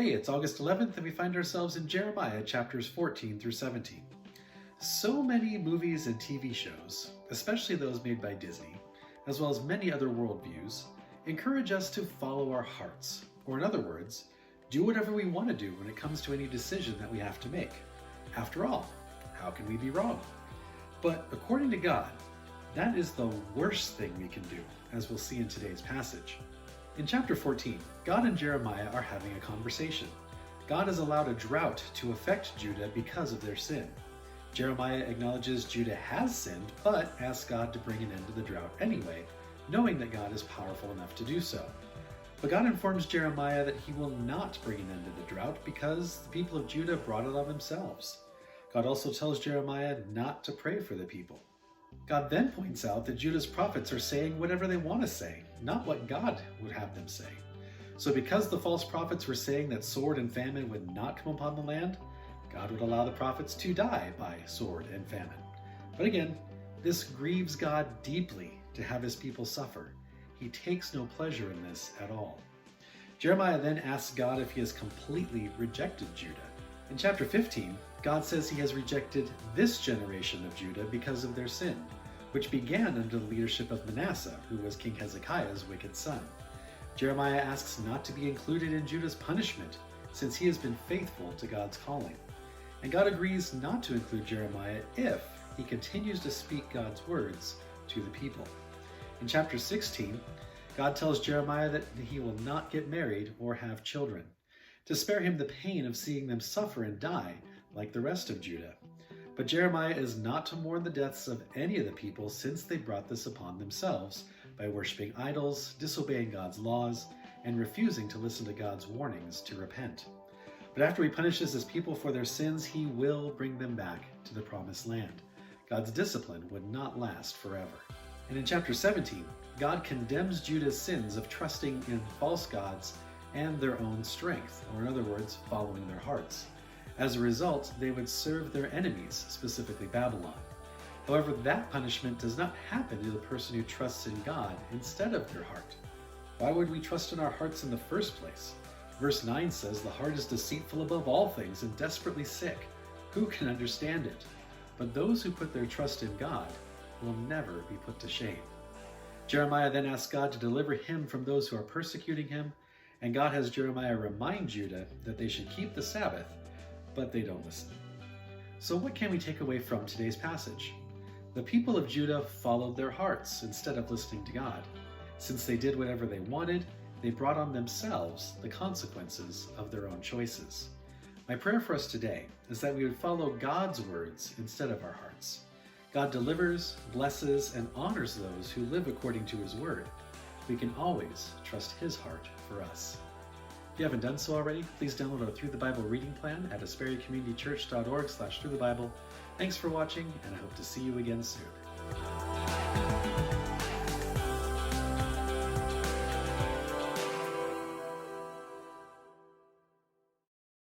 Today it's August 11th and we find ourselves in Jeremiah chapters 14 through 17. So many movies and TV shows, especially those made by Disney, as well as many other worldviews, encourage us to follow our hearts, or in other words, do whatever we want to do when it comes to any decision that we have to make. After all, how can we be wrong? But according to God, that is the worst thing we can do, as we'll see in today's passage. In chapter 14, God and Jeremiah are having a conversation. God has allowed a drought to affect Judah because of their sin. Jeremiah acknowledges Judah has sinned, but asks God to bring an end to the drought anyway, knowing that God is powerful enough to do so. But God informs Jeremiah that he will not bring an end to the drought because the people of Judah brought it on themselves. God also tells Jeremiah not to pray for the people. God then points out that Judah's prophets are saying whatever they want to say, not what God would have them say. So because the false prophets were saying that sword and famine would not come upon the land, God would allow the prophets to die by sword and famine. But again, this grieves God deeply to have his people suffer. He takes no pleasure in this at all. Jeremiah then asks God if he has completely rejected Judah. In chapter 15, God says he has rejected this generation of Judah because of their sin, which began under the leadership of Manasseh, who was King Hezekiah's wicked son. Jeremiah asks not to be included in Judah's punishment, since he has been faithful to God's calling. And God agrees not to include Jeremiah if he continues to speak God's words to the people. In chapter 16, God tells Jeremiah that he will not get married or have children, to spare him the pain of seeing them suffer and die like the rest of Judah. But Jeremiah is not to mourn the deaths of any of the people since they brought this upon themselves by worshiping idols, disobeying God's laws, and refusing to listen to God's warnings to repent. But after he punishes his people for their sins, he will bring them back to the promised land. God's discipline would not last forever. And in chapter 17, God condemns Judah's sins of trusting in false gods and their own strength, or in other words, following their hearts. As a result, they would serve their enemies, specifically Babylon. However, that punishment does not happen to the person who trusts in God instead of their heart. Why would we trust in our hearts in the first place? Verse 9 says, "The heart is deceitful above all things and desperately sick. Who can understand it? But those who put their trust in God will never be put to shame." Jeremiah then asks God to deliver him from those who are persecuting him, and God has Jeremiah remind Judah that they should keep the Sabbath, but they don't listen. So what can we take away from today's passage? The people of Judah followed their hearts instead of listening to God. Since they did whatever they wanted, they brought on themselves the consequences of their own choices. My prayer for us today is that we would follow God's words instead of our hearts. God delivers, blesses, and honors those who live according to his word. We can always trust his heart for us. If you haven't done so already, please download our Through the Bible reading plan at asperrycommunitychurch.org/throughthebible. Thanks for watching, and I hope to see you again soon.